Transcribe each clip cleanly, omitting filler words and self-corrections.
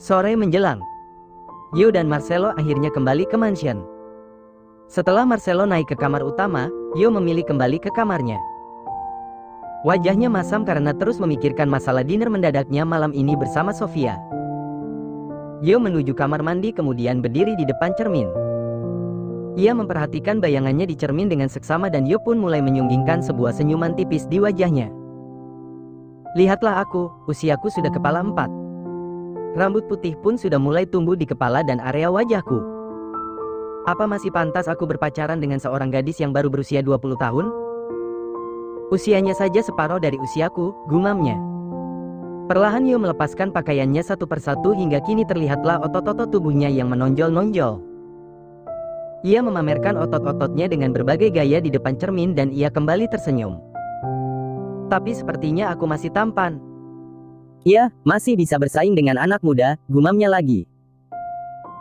Sore menjelang, Yo dan Marcelo akhirnya kembali ke mansion. Setelah Marcelo naik ke kamar utama, Yo memilih kembali ke kamarnya. Wajahnya masam karena terus memikirkan masalah dinner mendadaknya malam ini bersama Sofia. Yo menuju kamar mandi kemudian berdiri di depan cermin. Ia memperhatikan bayangannya di cermin dengan seksama dan Yo pun mulai menyunggingkan sebuah senyuman tipis di wajahnya. Lihatlah aku, usiaku sudah kepala 4. Rambut putih pun sudah mulai tumbuh di kepala dan area wajahku. Apa masih pantas aku berpacaran dengan seorang gadis yang baru berusia 20 tahun? Usianya saja separuh dari usiaku, gumamnya. Perlahan Yo melepaskan pakaiannya satu persatu hingga kini terlihatlah otot-otot tubuhnya yang menonjol-nonjol. Ia memamerkan otot-ototnya dengan berbagai gaya di depan cermin dan ia kembali tersenyum. Tapi sepertinya aku masih tampan. Iya, masih bisa bersaing dengan anak muda, gumamnya lagi.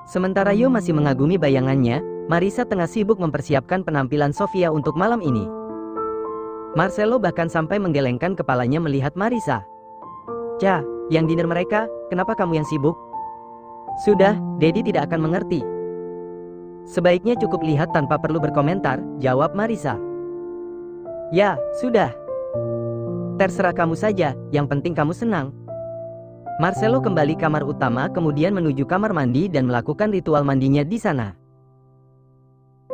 Sementara Yo masih mengagumi bayangannya, Marissa tengah sibuk mempersiapkan penampilan Sofia untuk malam ini. Marcelo bahkan sampai menggelengkan kepalanya melihat Marissa. Cah, yang dinner mereka, kenapa kamu yang sibuk? Sudah, Daddy tidak akan mengerti. Sebaiknya cukup lihat tanpa perlu berkomentar, jawab Marissa. Ya, sudah. Terserah kamu saja, yang penting kamu senang. Marcelo kembali kamar utama kemudian menuju kamar mandi dan melakukan ritual mandinya di sana.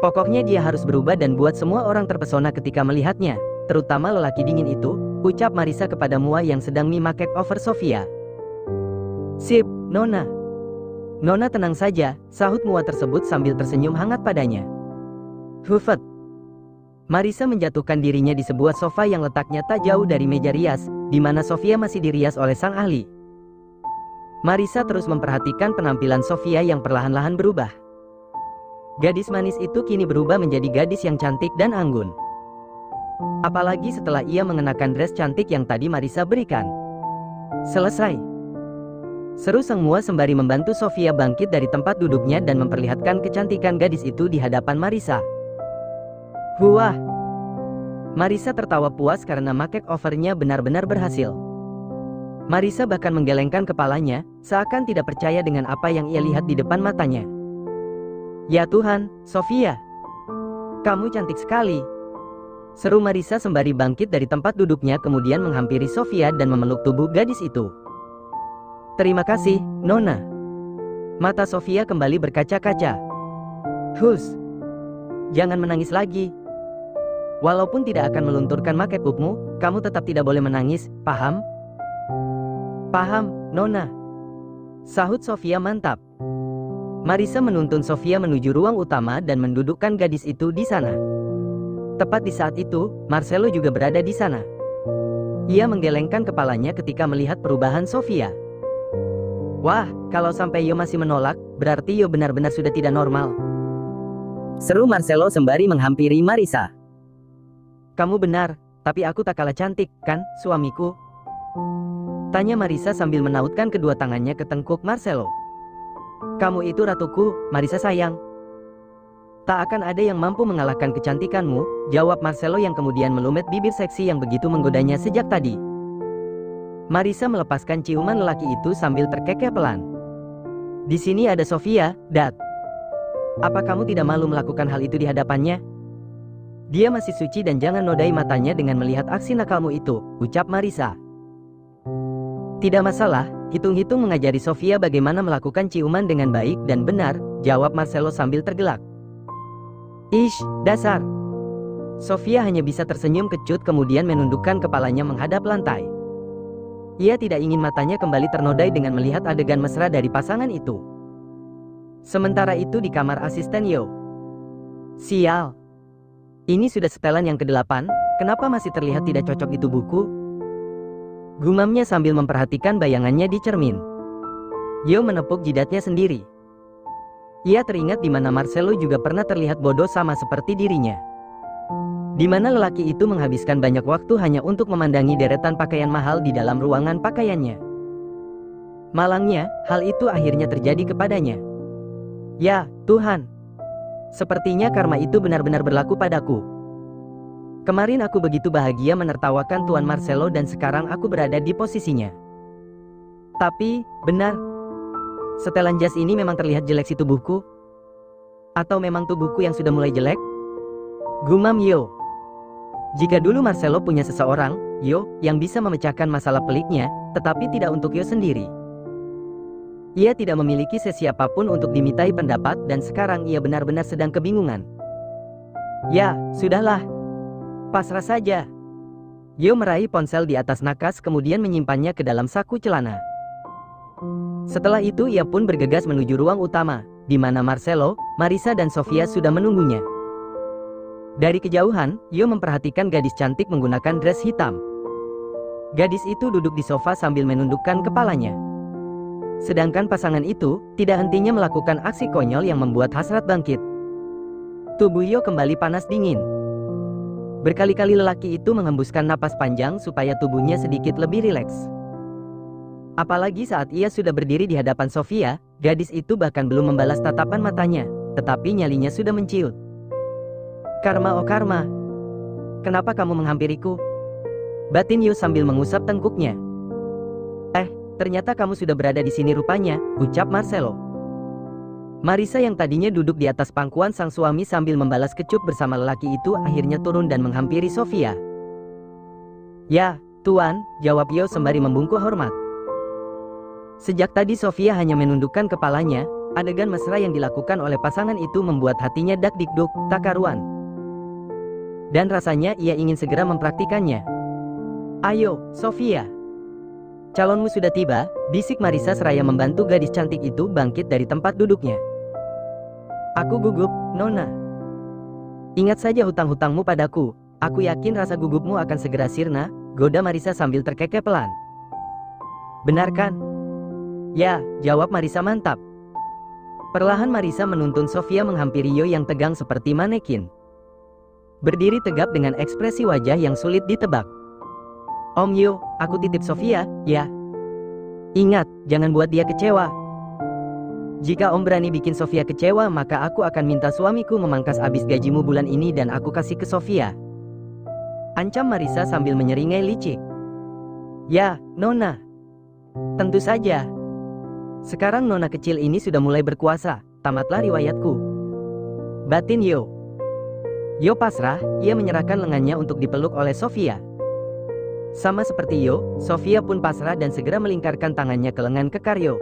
Pokoknya dia harus berubah dan buat semua orang terpesona ketika melihatnya, terutama lelaki dingin itu, ucap Marissa kepada Mua yang sedang memakai over Sofia. Sip, Nona. Nona tenang saja, sahut Mua tersebut sambil tersenyum hangat padanya. Hufet. Marissa menjatuhkan dirinya di sebuah sofa yang letaknya tak jauh dari meja rias, di mana Sofia masih dirias oleh sang ahli. Marissa terus memperhatikan penampilan Sofia yang perlahan-lahan berubah. Gadis manis itu kini berubah menjadi gadis yang cantik dan anggun. Apalagi setelah ia mengenakan dress cantik yang tadi Marissa berikan. Selesai. Seru sang Mua sembari membantu Sofia bangkit dari tempat duduknya dan memperlihatkan kecantikan gadis itu di hadapan Marissa. Wah. Marissa tertawa puas karena makeovernya benar-benar berhasil. Marissa bahkan menggelengkan kepalanya, seakan tidak percaya dengan apa yang ia lihat di depan matanya. Ya Tuhan, Sofia. Kamu cantik sekali. Seru Marissa sembari bangkit dari tempat duduknya kemudian menghampiri Sofia dan memeluk tubuh gadis itu. Terima kasih, Nona. Mata Sofia kembali berkaca-kaca. Hus. Jangan menangis lagi. Walaupun tidak akan melunturkan makeupmu, kamu tetap tidak boleh menangis, paham? Paham, Nona. Sahut Sofia mantap. Marissa menuntun Sofia menuju ruang utama dan mendudukkan gadis itu di sana. Tepat di saat itu, Marcelo juga berada di sana. Ia menggelengkan kepalanya ketika melihat perubahan Sofia. Wah, kalau sampai Yo masih menolak, berarti Yo benar-benar sudah tidak normal. Seru Marcelo sembari menghampiri Marissa. Kamu benar, tapi aku tak kalah cantik, kan, suamiku? Tanya Marissa sambil menautkan kedua tangannya ke tengkuk Marcelo. Kamu itu ratuku, Marissa sayang. Tak akan ada yang mampu mengalahkan kecantikanmu, jawab Marcelo yang kemudian melumet bibir seksi yang begitu menggodanya sejak tadi. Marissa melepaskan ciuman lelaki itu sambil terkekeh pelan. Di sini ada Sofia, Dad. Apa kamu tidak malu melakukan hal itu di hadapannya? Dia masih suci dan jangan nodai matanya dengan melihat aksi nakalmu itu, ucap Marissa. Tidak masalah, hitung-hitung mengajari Sofia bagaimana melakukan ciuman dengan baik dan benar, jawab Marcelo sambil tergelak. Ish, dasar. Sofia hanya bisa tersenyum kecut kemudian menundukkan kepalanya menghadap lantai. Ia tidak ingin matanya kembali ternodai dengan melihat adegan mesra dari pasangan itu. Sementara itu di kamar asisten Yo. Sial. Ini sudah setelan yang ke-8, kenapa masih terlihat tidak cocok itu buku? Gumamnya sambil memperhatikan bayangannya di cermin. Yo menepuk jidatnya sendiri. Ia teringat di mana Marcelo juga pernah terlihat bodoh sama seperti dirinya. Di mana lelaki itu menghabiskan banyak waktu hanya untuk memandangi deretan pakaian mahal di dalam ruangan pakaiannya. Malangnya, hal itu akhirnya terjadi kepadanya. Ya, Tuhan. Sepertinya karma itu benar-benar berlaku padaku. Kemarin aku begitu bahagia menertawakan Tuan Marcelo dan sekarang aku berada di posisinya. Tapi, benar. Setelan jas ini memang terlihat jelek si tubuhku? Atau memang tubuhku yang sudah mulai jelek? Gumam Yo. Jika dulu Marcelo punya seseorang, Yo, yang bisa memecahkan masalah peliknya, tetapi tidak untuk Yo sendiri. Ia tidak memiliki siapapun untuk dimintai pendapat dan sekarang ia benar-benar sedang kebingungan. Ya, sudahlah. Pasrah saja. Yo meraih ponsel di atas nakas kemudian menyimpannya ke dalam saku celana. Setelah itu ia pun bergegas menuju ruang utama, di mana Marcelo, Marisa dan Sofia sudah menunggunya. Dari kejauhan, Yo memperhatikan gadis cantik menggunakan dress hitam. Gadis itu duduk di sofa sambil menundukkan kepalanya. Sedangkan pasangan itu tidak hentinya melakukan aksi konyol yang membuat hasrat bangkit. Tubuh Yo kembali panas dingin. Berkali-kali lelaki itu menghembuskan napas panjang supaya tubuhnya sedikit lebih rileks. Apalagi saat ia sudah berdiri di hadapan Sofia, gadis itu bahkan belum membalas tatapan matanya, tetapi nyalinya sudah menciut. Karma oh Karma, kenapa kamu menghampiriku? Batin Yo sambil mengusap tengkuknya. Ternyata kamu sudah berada di sini rupanya, ucap Marcelo. Marisa yang tadinya duduk di atas pangkuan sang suami sambil membalas kecup bersama lelaki itu akhirnya turun dan menghampiri Sofia. Ya, Tuan, jawab Yo sembari membungkuk hormat. Sejak tadi Sofia hanya menundukkan kepalanya, adegan mesra yang dilakukan oleh pasangan itu membuat hatinya dak-dikduk, tak karuan. Dan rasanya ia ingin segera mempraktikannya. Ayo, Sofia. Calonmu sudah tiba, bisik Marisa seraya membantu gadis cantik itu bangkit dari tempat duduknya. Aku gugup, Nona. Ingat saja hutang-hutangmu padaku, aku yakin rasa gugupmu akan segera sirna, goda Marisa sambil terkekeh pelan. Benar kan? Ya, jawab Marisa mantap. Perlahan Marisa menuntun Sofia menghampiri Yo yang tegang seperti manekin. Berdiri tegap dengan ekspresi wajah yang sulit ditebak. Om Yo, aku titip Sofia, ya. Ingat, jangan buat dia kecewa. Jika Om berani bikin Sofia kecewa maka aku akan minta suamiku memangkas habis gajimu bulan ini dan aku kasih ke Sofia. Ancam Marisa sambil menyeringai licik. Ya, Nona. Tentu saja. Sekarang Nona kecil ini sudah mulai berkuasa, tamatlah riwayatku. Batin Yo. Yo pasrah, ia menyerahkan lengannya untuk dipeluk oleh Sofia. Sama seperti Yo, Sofia pun pasrah dan segera melingkarkan tangannya ke lengan kekar Yo.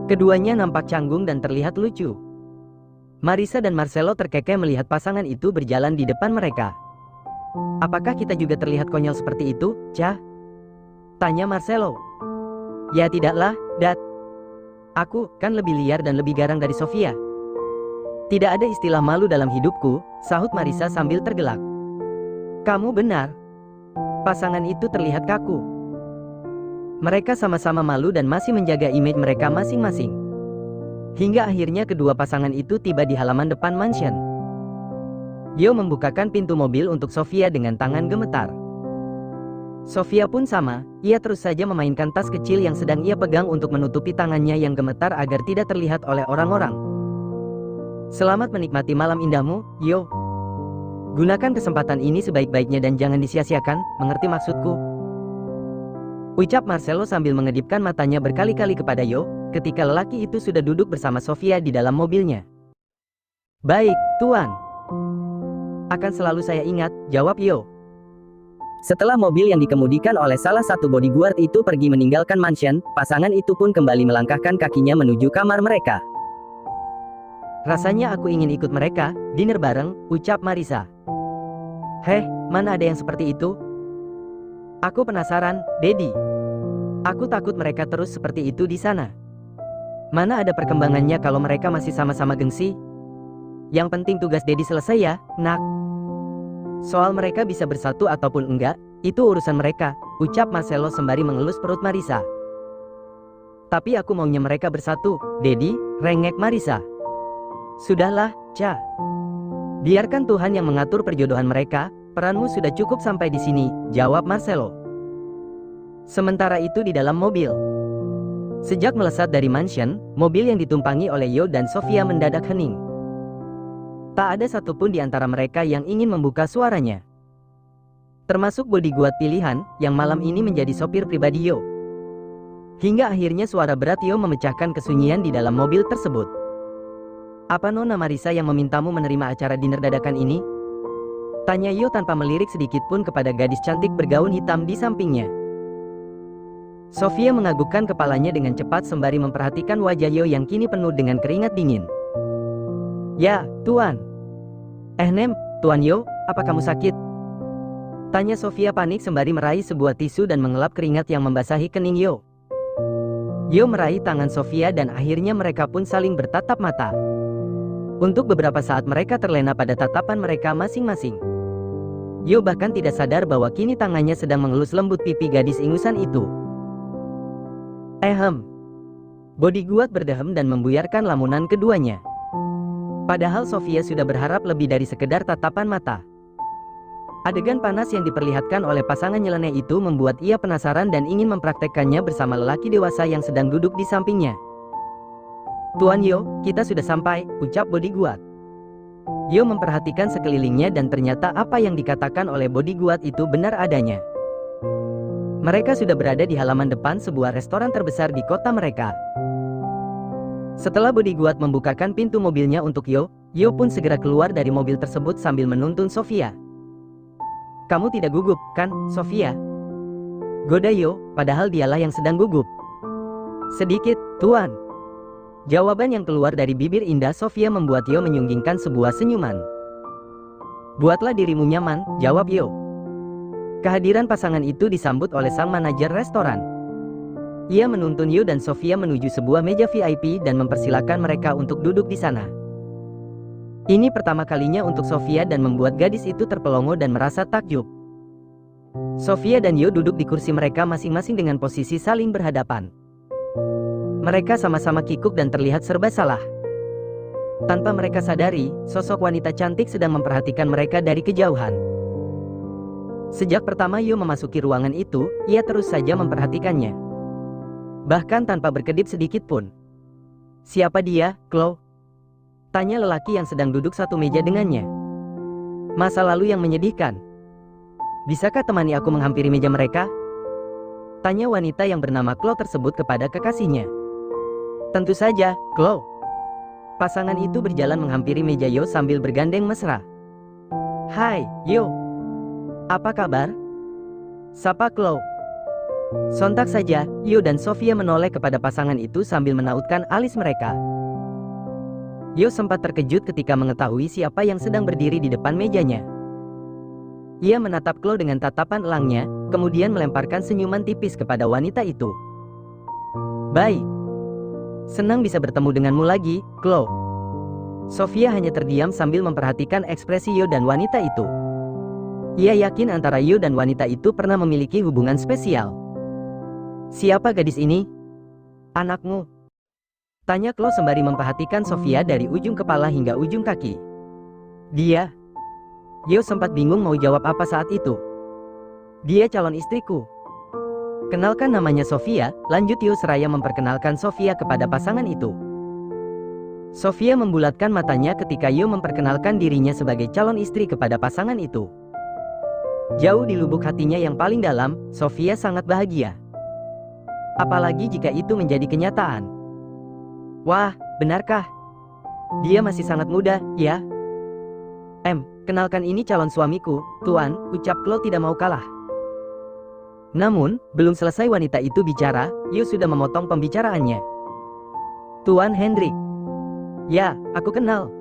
Keduanya nampak canggung dan terlihat lucu. Marisa dan Marcelo terkekeh melihat pasangan itu berjalan di depan mereka. Apakah kita juga terlihat konyol seperti itu, Cah? Tanya Marcelo. Ya tidaklah, Dat. Aku kan lebih liar dan lebih garang dari Sofia. Tidak ada istilah malu dalam hidupku, sahut Marisa sambil tergelak. Kamu benar. Pasangan itu terlihat kaku. Mereka sama-sama malu dan masih menjaga image mereka masing-masing. Hingga akhirnya kedua pasangan itu tiba di halaman depan mansion. Yo membukakan pintu mobil untuk Sofia dengan tangan gemetar. Sofia pun sama, ia terus saja memainkan tas kecil yang sedang ia pegang untuk menutupi tangannya yang gemetar agar tidak terlihat oleh orang-orang. Selamat menikmati malam indahmu, Yo. Gunakan kesempatan ini sebaik-baiknya dan jangan disia-siakan, mengerti maksudku? Ucap Marcelo sambil mengedipkan matanya berkali-kali kepada Yo, ketika lelaki itu sudah duduk bersama Sofia di dalam mobilnya. Baik, Tuan. Akan selalu saya ingat, jawab Yo. Setelah mobil yang dikemudikan oleh salah satu bodyguard itu pergi meninggalkan mansion, pasangan itu pun kembali melangkahkan kakinya menuju kamar mereka. Rasanya aku ingin ikut mereka, dinner bareng, ucap Marisa. Heh, mana ada yang seperti itu? Aku penasaran, Dedi. Aku takut mereka terus seperti itu di sana. Mana ada perkembangannya kalau mereka masih sama-sama gengsi? Yang penting tugas Dedi selesai ya, nak. Soal mereka bisa bersatu ataupun enggak, itu urusan mereka, ucap Marcelo sembari mengelus perut Marisa. Tapi aku maunya mereka bersatu, Dedi, rengek Marisa. Sudahlah, Ca. Biarkan Tuhan yang mengatur perjodohan mereka, peranmu sudah cukup sampai di sini, jawab Marcelo. Sementara itu di dalam mobil. Sejak melesat dari mansion, mobil yang ditumpangi oleh Yo dan Sofia mendadak hening. Tak ada satupun di antara mereka yang ingin membuka suaranya. Termasuk bodyguard pilihan, yang malam ini menjadi sopir pribadi Yo. Hingga akhirnya suara berat Yo memecahkan kesunyian di dalam mobil tersebut. "Apa Nona Marisa yang memintamu menerima acara dinner dadakan ini?" tanya Yo tanpa melirik sedikit pun kepada gadis cantik bergaun hitam di sampingnya. Sofia menganggukkan kepalanya dengan cepat sembari memperhatikan wajah Yo yang kini penuh dengan keringat dingin. "Ya, Tuan." Tuan Yo, apa kamu sakit?" tanya Sofia panik sembari meraih sebuah tisu dan mengelap keringat yang membasahi kening Yo. Yo meraih tangan Sofia dan akhirnya mereka pun saling bertatap mata. Untuk beberapa saat mereka terlena pada tatapan mereka masing-masing. Yo bahkan tidak sadar bahwa kini tangannya sedang mengelus lembut pipi gadis ingusan itu. Bodyguard berdehem dan membuyarkan lamunan keduanya. Padahal Sofia sudah berharap lebih dari sekedar tatapan mata. Adegan panas yang diperlihatkan oleh pasangan nyeleneh itu membuat ia penasaran dan ingin mempraktekkannya bersama lelaki dewasa yang sedang duduk di sampingnya. "Tuan Yo, kita sudah sampai," ucap bodyguard. Yo memperhatikan sekelilingnya dan ternyata apa yang dikatakan oleh bodyguard itu benar adanya. Mereka sudah berada di halaman depan sebuah restoran terbesar di kota mereka. Setelah bodyguard membukakan pintu mobilnya untuk Yo, Yo pun segera keluar dari mobil tersebut sambil menuntun Sofia. "Kamu tidak gugup, kan, Sofia?" goda Yo, padahal dialah yang sedang gugup. "Sedikit, Tuan." Jawaban yang keluar dari bibir indah Sofia membuat Yo menyunggingkan sebuah senyuman. "Buatlah dirimu nyaman," jawab Yo. Kehadiran pasangan itu disambut oleh sang manajer restoran. Ia menuntun Yo dan Sofia menuju sebuah meja VIP dan mempersilahkan mereka untuk duduk di sana. Ini pertama kalinya untuk Sofia dan membuat gadis itu terpelongo dan merasa takjub. Sofia dan Yo duduk di kursi mereka masing-masing dengan posisi saling berhadapan. Mereka sama-sama kikuk dan terlihat serba salah. Tanpa mereka sadari, sosok wanita cantik sedang memperhatikan mereka dari kejauhan. Sejak pertama Yo memasuki ruangan itu, ia terus saja memperhatikannya. Bahkan tanpa berkedip sedikit pun. "Siapa dia, Chloe?" tanya lelaki yang sedang duduk satu meja dengannya. "Masa lalu yang menyedihkan. Bisakah temani aku menghampiri meja mereka?" tanya wanita yang bernama Chloe tersebut kepada kekasihnya. "Tentu saja, Chloe." Pasangan itu berjalan menghampiri meja Yo sambil bergandeng mesra. "Hai, Yo. Apa kabar?" sapa Chloe. Sontak saja, Yo dan Sofia menoleh kepada pasangan itu sambil menautkan alis mereka. Yo sempat terkejut ketika mengetahui siapa yang sedang berdiri di depan mejanya. Ia menatap Chloe dengan tatapan elangnya, kemudian melemparkan senyuman tipis kepada wanita itu. "Baik. Senang bisa bertemu denganmu lagi, Chloe." Sofia hanya terdiam sambil memperhatikan ekspresi Yo dan wanita itu. Ia yakin antara Yo dan wanita itu pernah memiliki hubungan spesial. "Siapa gadis ini?" "Anakmu," tanya Chloe sembari memperhatikan Sofia dari ujung kepala hingga ujung kaki. "Dia?" Yo sempat bingung mau jawab apa saat itu. "Dia calon istriku." "Kenalkan, namanya Sofia," lanjut Yo seraya memperkenalkan Sofia kepada pasangan itu. Sofia membulatkan matanya ketika Yo memperkenalkan dirinya sebagai calon istri kepada pasangan itu. Jauh di lubuk hatinya yang paling dalam, Sofia sangat bahagia. Apalagi jika itu menjadi kenyataan. "Wah, benarkah? Dia masih sangat muda, ya?" Kenalkan, ini calon suamiku, Tuan," ucap Chloe tidak mau kalah. Namun, belum selesai wanita itu bicara, Yo sudah memotong pembicaraannya. "Tuan Hendrik." "Ya, aku kenal.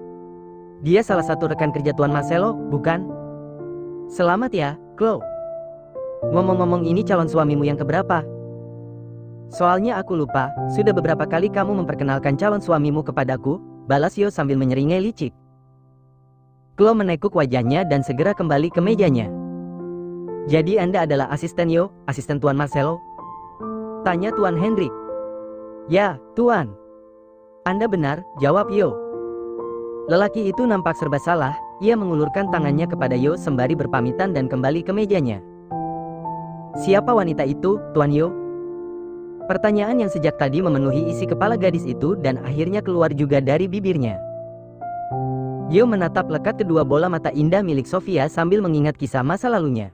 Dia salah satu rekan kerja Tuan Marcelo, bukan?" "Selamat ya, Chloe. Ngomong-ngomong, ini calon suamimu yang keberapa? Soalnya aku lupa, sudah beberapa kali kamu memperkenalkan calon suamimu kepadaku," balas Yo sambil menyeringai licik. Chloe menekuk wajahnya dan segera kembali ke mejanya. "Jadi Anda adalah asisten Yo, asisten Tuan Marcelo?" tanya Tuan Hendrik. "Ya, Tuan." "Anda benar," jawab Yo. Lelaki itu nampak serba salah, ia mengulurkan tangannya kepada Yo sembari berpamitan dan kembali ke mejanya. "Siapa wanita itu, Tuan Yo?" Pertanyaan yang sejak tadi memenuhi isi kepala gadis itu dan akhirnya keluar juga dari bibirnya. Yo menatap lekat kedua bola mata indah milik Sofia sambil mengingat kisah masa lalunya.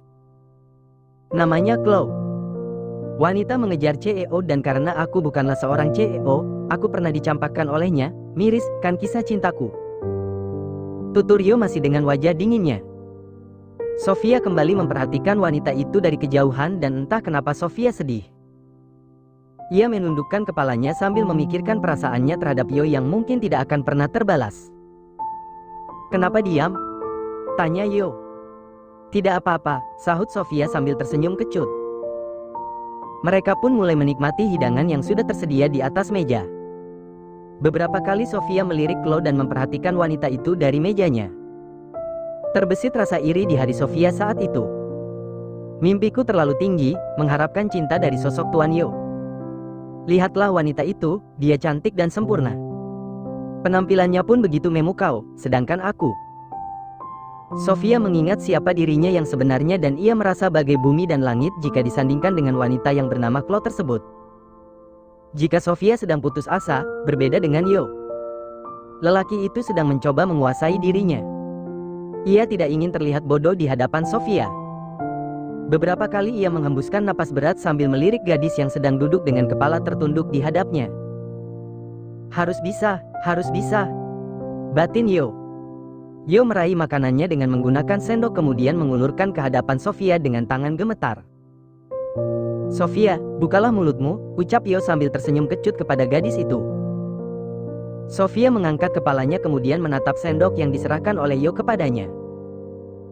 "Namanya Chloe." Wanita mengejar CEO dan karena aku bukanlah seorang CEO, aku pernah dicampakkan olehnya, miris, kan kisah cintaku. Tutur Yo masih dengan wajah dinginnya. Sofia kembali memperhatikan wanita itu dari kejauhan dan entah kenapa Sofia sedih. Ia menundukkan kepalanya sambil memikirkan perasaannya terhadap Yo yang mungkin tidak akan pernah terbalas. "Kenapa diam?" tanya Yo. "Tidak apa-apa," sahut Sofia sambil tersenyum kecut. Mereka pun mulai menikmati hidangan yang sudah tersedia di atas meja. Beberapa kali Sofia melirik Chloe dan memperhatikan wanita itu dari mejanya. Terbesit rasa iri di hati Sofia saat itu. Mimpiku terlalu tinggi, mengharapkan cinta dari sosok Tuan Yo. Lihatlah wanita itu, dia cantik dan sempurna. Penampilannya pun begitu memukau, sedangkan aku. Sofia mengingat siapa dirinya yang sebenarnya dan ia merasa bagai bumi dan langit jika disandingkan dengan wanita yang bernama Chloe tersebut. Jika Sofia sedang putus asa, berbeda dengan Yo. Lelaki itu sedang mencoba menguasai dirinya. Ia tidak ingin terlihat bodoh di hadapan Sofia. Beberapa kali ia menghembuskan napas berat sambil melirik gadis yang sedang duduk dengan kepala tertunduk di hadapnya. Harus bisa, batin Yo. Yo meraih makanannya dengan menggunakan sendok kemudian mengulurkan ke hadapan Sofia dengan tangan gemetar. "Sofia, bukalah mulutmu," ucap Yo sambil tersenyum kecut kepada gadis itu. Sofia mengangkat kepalanya kemudian menatap sendok yang diserahkan oleh Yo kepadanya.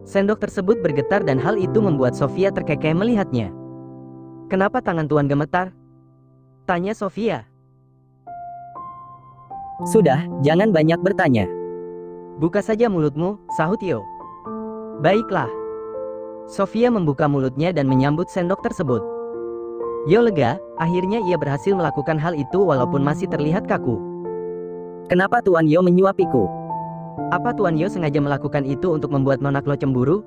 Sendok tersebut bergetar dan hal itu membuat Sofia terkekeh melihatnya. "Kenapa tangan Tuan gemetar?" tanya Sofia. Sudah, jangan banyak bertanya. "Buka saja mulutmu," sahut Yo. "Baiklah." Sofia membuka mulutnya dan menyambut sendok tersebut. Yo lega, akhirnya ia berhasil melakukan hal itu walaupun masih terlihat kaku. Kenapa Tuan Yo menyuapiku? Apa Tuan Yo sengaja melakukan itu untuk membuat Nona Chloe cemburu?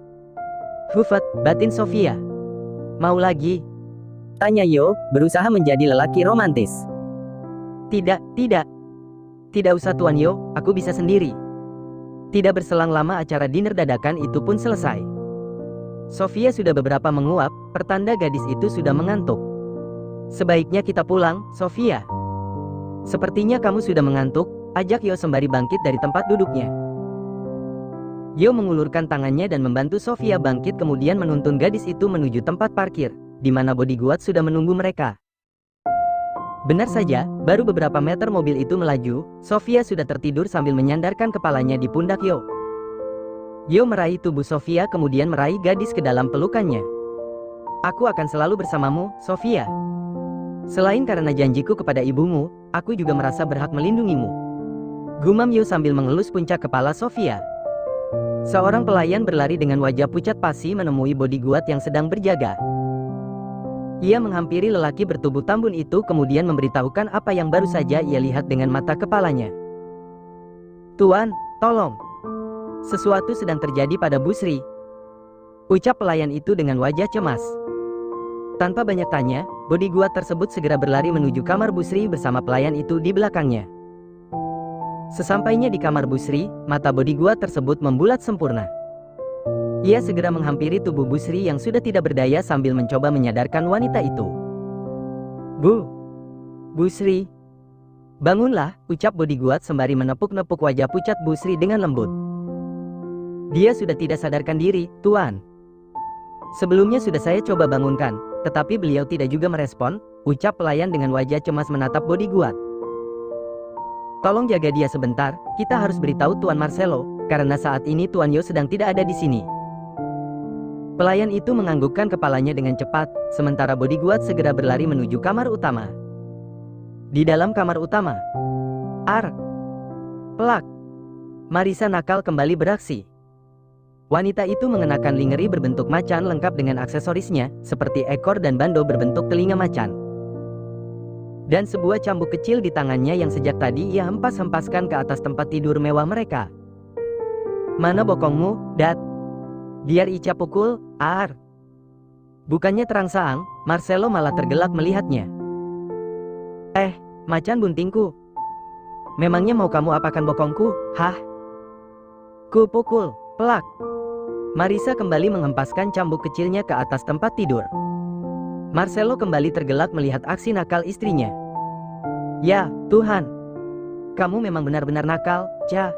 Hufet, batin Sofia. "Mau lagi?" Tanya Yo, berusaha menjadi lelaki romantis. Tidak. Tidak usah Tuan Yo, aku bisa sendiri." Tidak berselang lama acara dinner dadakan itu pun selesai. Sofia sudah beberapa menguap, pertanda gadis itu sudah mengantuk. "Sebaiknya kita pulang, Sofia. Sepertinya kamu sudah mengantuk," ajak Yo sembari bangkit dari tempat duduknya. Yo mengulurkan tangannya dan membantu Sofia bangkit kemudian menuntun gadis itu menuju tempat parkir, di mana bodyguard sudah menunggu mereka. Benar saja, baru beberapa meter mobil itu melaju, Sofia sudah tertidur sambil menyandarkan kepalanya di pundak Yo. Yo meraih tubuh Sofia kemudian meraih gadis ke dalam pelukannya. "Aku akan selalu bersamamu, Sofia. Selain karena janjiku kepada ibumu, aku juga merasa berhak melindungimu," gumam Yo sambil mengelus puncak kepala Sofia. Seorang pelayan berlari dengan wajah pucat pasi menemui bodyguard yang sedang berjaga. Ia menghampiri lelaki bertubuh tambun itu kemudian memberitahukan apa yang baru saja ia lihat dengan mata kepalanya. "Tuan, tolong. Sesuatu sedang terjadi pada Busri," ucap pelayan itu dengan wajah cemas. Tanpa banyak tanya, bodyguard tersebut segera berlari menuju kamar Busri bersama pelayan itu di belakangnya. Sesampainya di kamar Busri, mata bodyguard tersebut membulat sempurna. Ia segera menghampiri tubuh Busri yang sudah tidak berdaya sambil mencoba menyadarkan wanita itu. Busri. Bangunlah," ucap bodyguard sembari menepuk-nepuk wajah pucat Busri dengan lembut. "Dia sudah tidak sadarkan diri, Tuan. Sebelumnya sudah saya coba bangunkan, tetapi beliau tidak juga merespon," ucap pelayan dengan wajah cemas menatap bodyguard. "Tolong jaga dia sebentar, kita harus beritahu Tuan Marcelo, karena saat ini Tuan Yo sedang tidak ada di sini." Pelayan itu menganggukkan kepalanya dengan cepat, sementara bodyguard segera berlari menuju kamar utama. Di dalam kamar utama, Plak. Marisa nakal kembali beraksi. Wanita itu mengenakan lingerie berbentuk macan lengkap dengan aksesorisnya, seperti ekor dan bando berbentuk telinga macan. Dan sebuah cambuk kecil di tangannya yang sejak tadi ia hempas-hempaskan ke atas tempat tidur mewah mereka. "Mana bokongmu, Dat? Biar Ica pukul, Bukannya terangsang, Marcelo malah tergelak melihatnya. Macan buntingku. Memangnya mau kamu apakan bokongku, hah? Ku pukul, plak." Marisa kembali menghempaskan cambuk kecilnya ke atas tempat tidur. Marcelo kembali tergelak melihat aksi nakal istrinya. Ya, Tuhan. Kamu memang benar-benar nakal, Cha.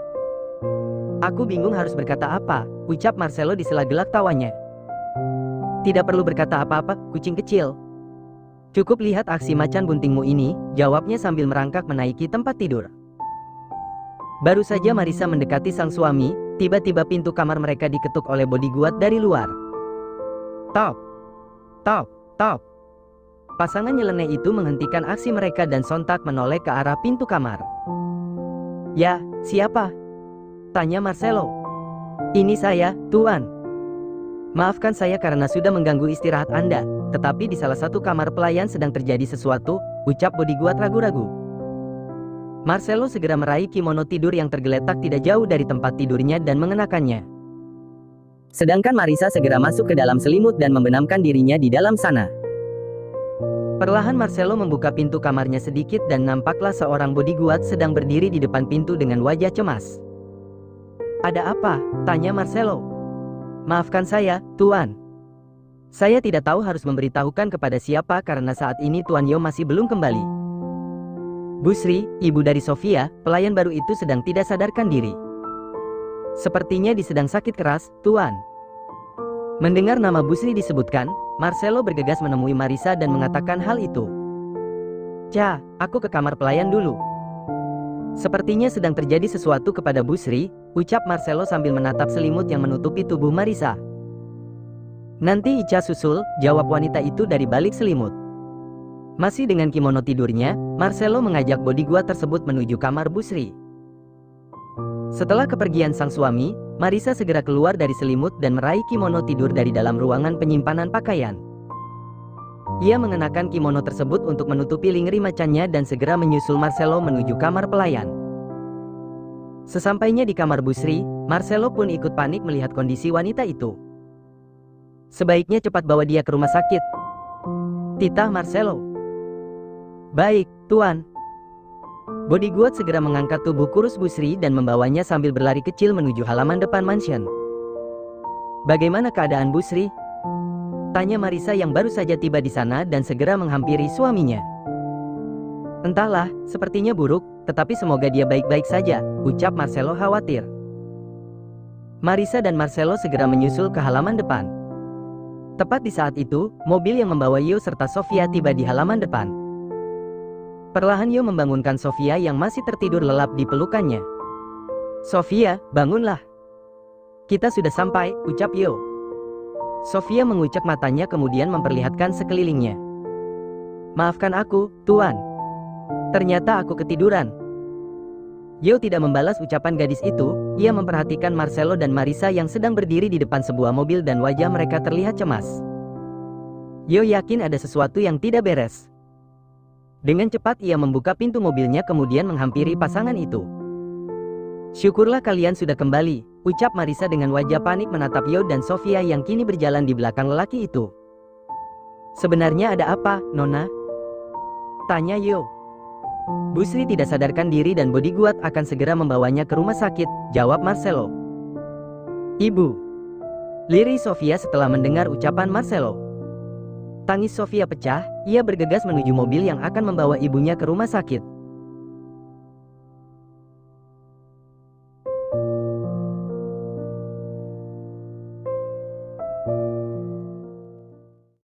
Aku bingung harus berkata apa, ucap Marcelo di sela gelak tawanya. Tidak perlu berkata apa-apa, kucing kecil. Cukup lihat aksi macan buntingmu ini, jawabnya sambil merangkak menaiki tempat tidur. Baru saja Marisa mendekati sang suami, tiba-tiba pintu kamar mereka diketuk oleh bodyguard dari luar. Tok! Tok! Tok! Pasangan nyeleneh itu menghentikan aksi mereka dan sontak menoleh ke arah pintu kamar. Ya, siapa? Tanya Marcelo. Ini saya, Tuan. Maafkan saya karena sudah mengganggu istirahat Anda, tetapi di salah satu kamar pelayan sedang terjadi sesuatu, ucap bodyguard ragu-ragu. Marcelo segera meraih kimono tidur yang tergeletak tidak jauh dari tempat tidurnya dan mengenakannya. Sedangkan Marisa segera masuk ke dalam selimut dan membenamkan dirinya di dalam sana. Perlahan Marcelo membuka pintu kamarnya sedikit dan nampaklah seorang bodyguard sedang berdiri di depan pintu dengan wajah cemas. Ada apa? Tanya Marcelo. Maafkan saya, Tuan. Saya tidak tahu harus memberitahukan kepada siapa karena saat ini Tuan Yo masih belum kembali. Bu Sri, ibu dari Sofia, pelayan baru itu sedang tidak sadarkan diri. Sepertinya sedang sakit keras, Tuan. Mendengar nama Bu Sri disebutkan, Marcelo bergegas menemui Marisa dan mengatakan hal itu. Cha, aku ke kamar pelayan dulu. Sepertinya sedang terjadi sesuatu kepada Bu Sri, ucap Marcelo sambil menatap selimut yang menutupi tubuh Marisa. Nanti Ica susul, jawab wanita itu dari balik selimut. Masih dengan kimono tidurnya, Marcelo mengajak bodyguard tersebut menuju kamar Bu Sri. Setelah kepergian sang suami, Marisa segera keluar dari selimut dan meraih kimono tidur dari dalam ruangan penyimpanan pakaian. Ia mengenakan kimono tersebut untuk menutupi lingeri macannya dan segera menyusul Marcelo menuju kamar pelayan. Sesampainya di kamar Bu Sri, Marcelo pun ikut panik melihat kondisi wanita itu. Sebaiknya cepat bawa dia ke rumah sakit, titah Marcelo. Baik, Tuan. Bodyguard segera mengangkat tubuh kurus Bu Sri dan membawanya sambil berlari kecil menuju halaman depan mansion. Bagaimana keadaan Bu Sri? Tanya Marisa yang baru saja tiba di sana dan segera menghampiri suaminya. Entahlah, sepertinya buruk, tetapi semoga dia baik-baik saja, ucap Marcelo khawatir. Marisa dan Marcelo segera menyusul ke halaman depan. Tepat di saat itu, mobil yang membawa Yo serta Sofia tiba di halaman depan. Perlahan Yo membangunkan Sofia yang masih tertidur lelap di pelukannya. Sofia, bangunlah. Kita sudah sampai, ucap Yo. Sofia mengucek matanya kemudian memperlihatkan sekelilingnya. Maafkan aku, Tuan. Ternyata aku ketiduran. Yo tidak membalas ucapan gadis itu, ia memperhatikan Marcelo dan Marisa yang sedang berdiri di depan sebuah mobil dan wajah mereka terlihat cemas. Yo yakin ada sesuatu yang tidak beres. Dengan cepat ia membuka pintu mobilnya kemudian menghampiri pasangan itu. Syukurlah kalian sudah kembali, ucap Marisa dengan wajah panik menatap Yo dan Sofia yang kini berjalan di belakang lelaki itu. Sebenarnya ada apa, Nona? Tanya Yo. Bu Sri tidak sadarkan diri dan bodyguard akan segera membawanya ke rumah sakit, jawab Marcelo. Ibu. Lirih Sofia setelah mendengar ucapan Marcelo. Tangis Sofia pecah, ia bergegas menuju mobil yang akan membawa ibunya ke rumah sakit.